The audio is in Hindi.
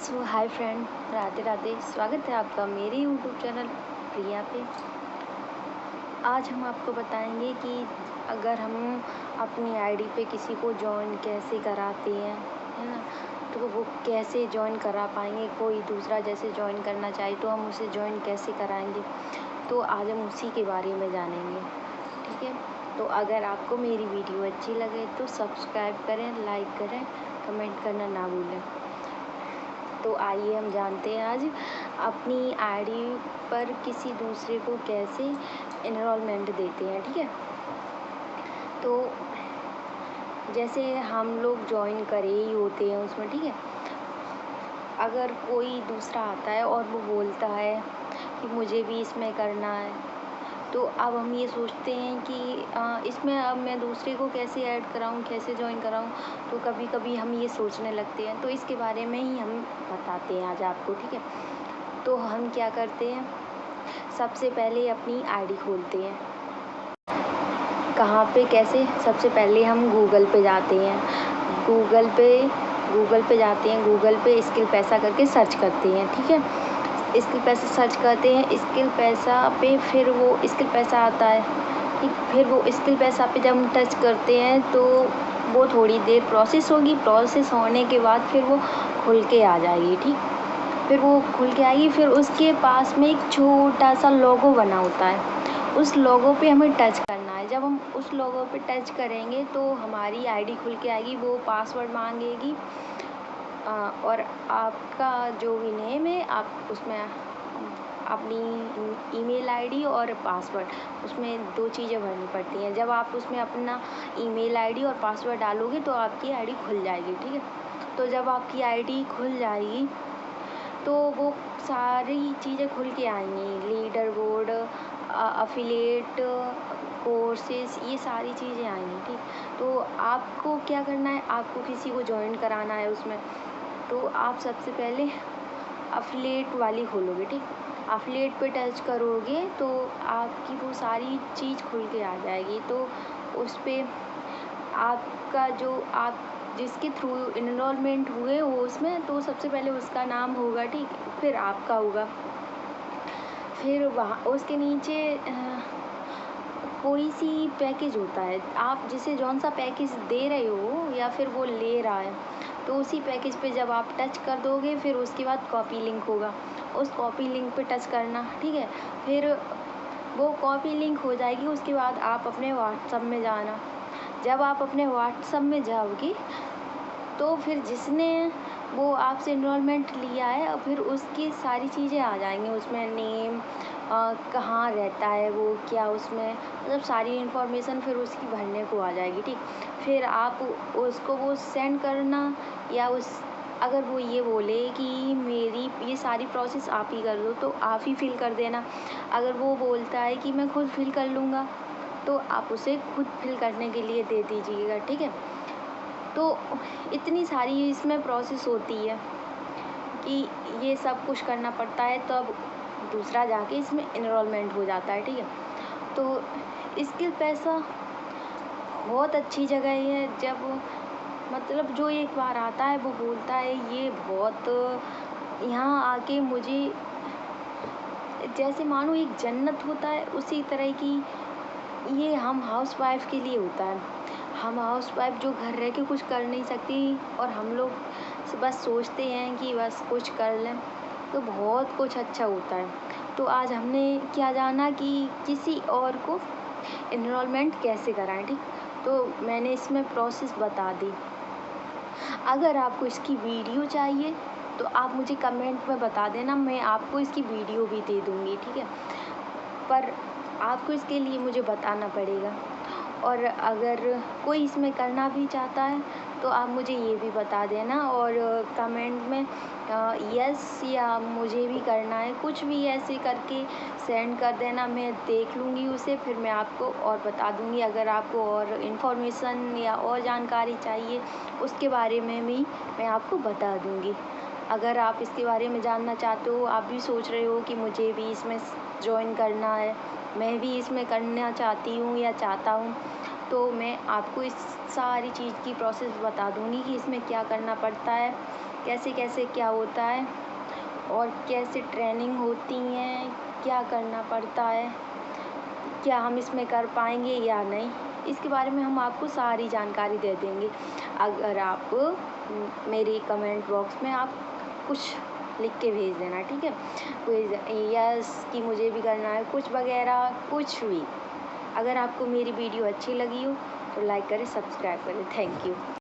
सो हाय फ्रेंड, राधे राधे। स्वागत है आपका मेरे यूट्यूब चैनल प्रिया पे। आज हम आपको बताएंगे कि अगर हम अपनी आईडी पे किसी को ज्वाइन कैसे कराते हैं, है ना, तो वो कैसे ज्वाइन करा पाएंगे। कोई दूसरा जैसे ज्वाइन करना चाहे तो हम उसे ज्वाइन कैसे कराएंगे, तो आज हम उसी के बारे में जानेंगे। ठीक है, तो अगर आपको मेरी वीडियो अच्छी लगे तो सब्सक्राइब करें, लाइक करें, कमेंट करना ना भूलें। तो आइए हम जानते हैं आज अपनी आईडी पर किसी दूसरे को कैसे एनरोलमेंट देते हैं। ठीक है, तो जैसे हम लोग ज्वाइन करे ही होते हैं उसमें। ठीक है, अगर कोई दूसरा आता है और वो बोलता है कि मुझे भी इसमें करना है, तो अब हम ये सोचते हैं कि इसमें अब मैं दूसरे को कैसे ऐड कराऊं, कैसे ज्वाइन कराऊं। तो कभी कभी हम ये सोचने लगते हैं, तो इसके बारे में ही हम बताते हैं आज आपको। ठीक है, तो हम क्या करते हैं, सबसे पहले अपनी आईडी खोलते हैं। कहाँ पे, कैसे? सबसे पहले हम गूगल पे जाते हैं। गूगल पे जाते हैं, गूगल पे स्किल पैसा करके सर्च करते हैं। ठीक है, स्किल पैसा सर्च करते हैं। स्किल पैसा पे फिर वो स्किल पैसा आता है। ठीक, फिर वो स्किल पैसा पे जब हम टच करते हैं तो वो थोड़ी देर प्रोसेस होगी। प्रोसेस होने के बाद फिर वो खुल के आ जाएगी। ठीक, फिर वो खुल के आएगी। फिर उसके पास में एक छोटा सा लोगो बना होता है, उस लोगो पे हमें टच करना है। जब हम उस लोगो पे टच करेंगे तो हमारी आईडी खुल के आएगी। वो पासवर्ड मांगेगी और आपका जो भी नेम है आप उसमें अपनी ईमेल आईडी और पासवर्ड, उसमें 2 चीज़ें भरनी पड़ती हैं। जब आप उसमें अपना ईमेल आईडी और पासवर्ड डालोगे तो आपकी आईडी खुल जाएगी। ठीक है, तो जब आपकी आईडी खुल जाएगी तो वो सारी चीज़ें खुल के आएंगी। लीडर बोर्ड, अफिलिएट कोर्सेज, ये सारी चीज़ें आएंगी। ठीक, तो आपको क्या करना है, आपको किसी को ज्वाइन कराना है उसमें, तो आप सबसे पहले अफिलिएट वाली खोलोगे। ठीक, अफिलिएट पे टच करोगे तो आपकी वो सारी चीज़ खुल के आ जाएगी। तो उस पर आपका जो आप जिसके थ्रू इनरोलमेंट हुए हो उसमें, तो सबसे पहले उसका नाम होगा। ठीक, फिर आपका होगा। फिर वहाँ उसके नीचे कोई सी पैकेज होता है, आप जिसे जौन सा पैकेज दे रहे हो या फिर वो ले रहा है, तो उसी पैकेज पे जब आप टच कर दोगे फिर उसके बाद कॉपी लिंक होगा, उस कॉपी लिंक पे टच करना। ठीक है, फिर वो कॉपी लिंक हो जाएगी। उसके बाद आप अपने व्हाट्सएप में जाना। जब आप अपने व्हाट्सएप में जाओगे तो फिर जिसने वो आपसे इनरोलमेंट लिया है और फिर उसकी सारी चीज़ें आ जाएंगी उसमें। नेम, कहाँ रहता है वो, क्या उसमें मतलब सारी इन्फॉर्मेशन फिर उसकी भरने को आ जाएगी। ठीक, फिर आप उसको वो सेंड करना, या उस अगर वो ये बोले कि मेरी ये सारी प्रोसेस आप ही कर दो तो आप ही फिल कर देना। अगर वो बोलता है कि मैं खुद फिल कर लूँगा तो आप उसे खुद फिल करने के लिए दे दीजिएगा। ठीक है, तो इतनी सारी इसमें प्रोसेस होती है कि ये सब कुछ करना पड़ता है, तब दूसरा जाके इसमें इनरोलमेंट हो जाता है। ठीक है, तो स्किल पैसा बहुत अच्छी जगह है। जब मतलब जो एक बार आता है वो बोलता है ये बहुत, यहाँ आके मुझे जैसे मानो एक जन्नत होता है, उसी तरह की ये हम हाउस वाइफ के लिए होता है। हम हाउस वाइफ जो घर रह के कुछ कर नहीं सकती और हम लोग बस सोचते हैं कि बस कुछ कर लें, तो बहुत कुछ अच्छा होता है। तो आज हमने क्या जाना कि किसी और को इनरोलमेंट कैसे कराएं। ठीक, तो मैंने इसमें प्रोसेस बता दी। अगर आपको इसकी वीडियो चाहिए तो आप मुझे कमेंट में बता देना, मैं आपको इसकी वीडियो भी दे दूँगी। ठीक है, पर आपको इसके लिए मुझे बताना पड़ेगा। और अगर कोई इसमें करना भी चाहता है तो आप मुझे ये भी बता देना और कमेंट में यस या मुझे भी करना है, कुछ भी ऐसे करके सेंड कर देना। मैं देख लूँगी उसे, फिर मैं आपको और बता दूँगी। अगर आपको और इन्फॉर्मेशन या और जानकारी चाहिए उसके बारे में भी मैं आपको बता दूँगी। अगर आप इसके बारे में जानना चाहते हो, आप भी सोच रहे हो कि मुझे भी इसमें ज्वाइन करना है, मैं भी इसमें करना चाहती हूँ या चाहता हूँ, तो मैं आपको इस सारी चीज़ की प्रोसेस बता दूँगी कि इसमें क्या करना पड़ता है, कैसे कैसे क्या होता है और कैसे ट्रेनिंग होती हैं, क्या करना पड़ता है, क्या हम इसमें कर पाएंगे या नहीं, इसके बारे में हम आपको सारी जानकारी दे देंगे। अगर आप मेरी कमेंट बॉक्स में आप कुछ लिख के भेज देना, ठीक है, कोई यस कि मुझे भी करना है कुछ वगैरह, कुछ भी। अगर आपको मेरी वीडियो अच्छी लगी हो तो लाइक करें, सब्सक्राइब करें। Thank you.